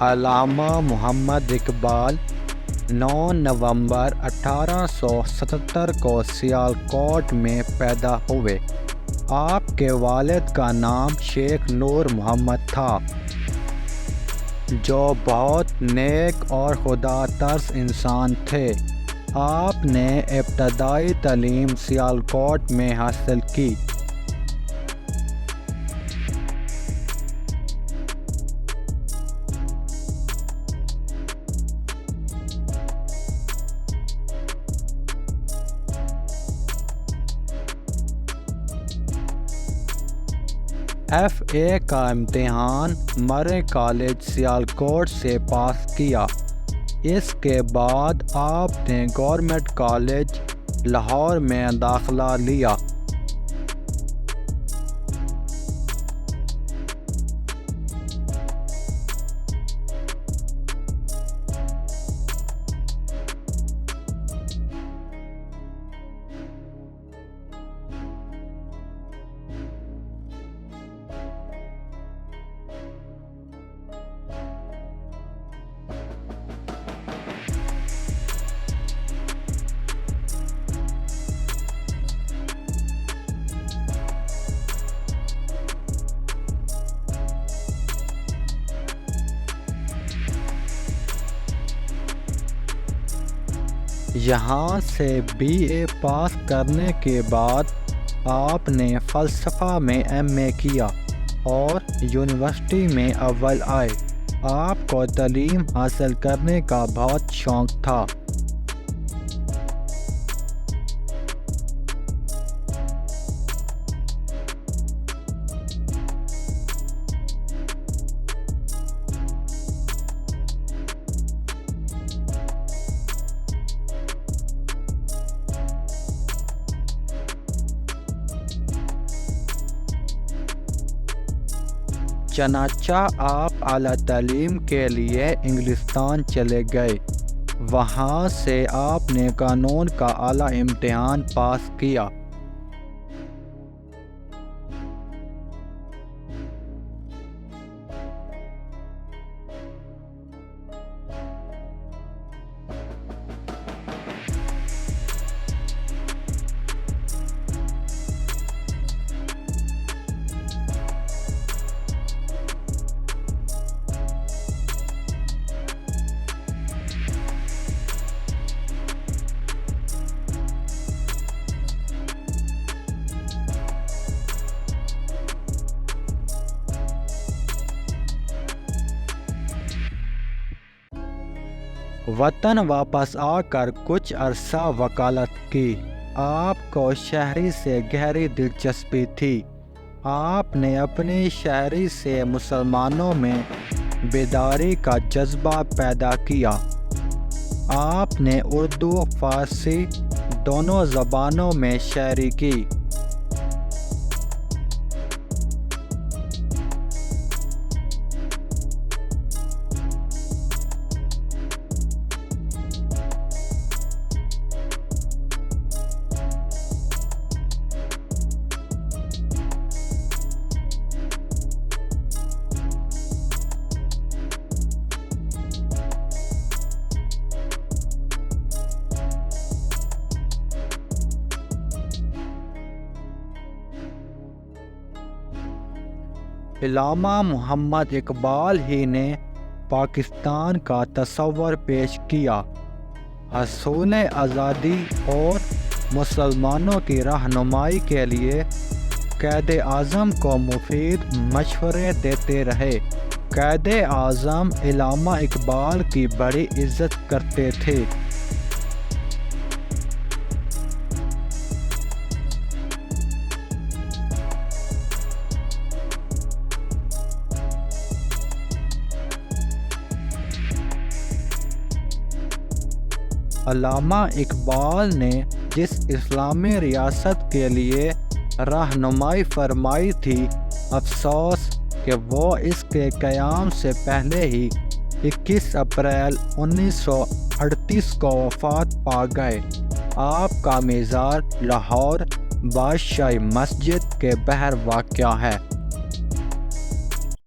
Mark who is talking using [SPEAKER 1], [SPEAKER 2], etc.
[SPEAKER 1] अल्लामा मोहम्मद इकबाल 9 नवंबर 1877 को सियालकोट में पैदा हुए। आपके वालिद का नाम शेख नूर मोहम्मद था, जो बहुत नेक और खुदा तरस इंसान थे। आपने इब्तदाई तालीम सियालकोट में हासिल की। FA का इम्तिहान मरे कॉलेज सियालकोट से पास किया। इसके बाद आपने गवर्नमेंट कॉलेज लाहौर में दाखिला लिया। यहाँ से BA पास करने के बाद आपने फ़लसफ़ा में MA किया और यूनिवर्सिटी में अव्वल आए। आपको तालीम हासिल करने का बहुत शौक़ था। चनाचा आप आला तालीम के लिए इंग्लिस्तान चले गए। वहाँ से आपने कानून का आला इम्तिहान पास किया। वतन वापस आकर कुछ अरसा वकालत की। आपको शहरी से गहरी दिलचस्पी थी। आपने अपनी शहरी से मुसलमानों में बेदारी का जज्बा पैदा किया। आपने उर्दू फ़ारसी दोनों ज़बानों में शायरी की। अल्लामा मोहम्मद इकबाल ही ने पाकिस्तान का तस्वर पेश किया। हसूल आज़ादी और मुसलमानों की रहनुमाई के लिए क़ायद आज़म को मुफीद मशवरे देते रहे। क़ायद आज़म अल्लामा इकबाल की बड़ी इज़्ज़त करते थे। अल्लामा इकबाल ने जिस इस्लामी रियासत के लिए रहनुमाई फरमाई थी, अफसोस कि वो इसके क़याम से पहले ही 21 अप्रैल 1938 को वफ़ात पा गए। आपका मज़ार लाहौर बादशाही मस्जिद के बहर वाक़या है।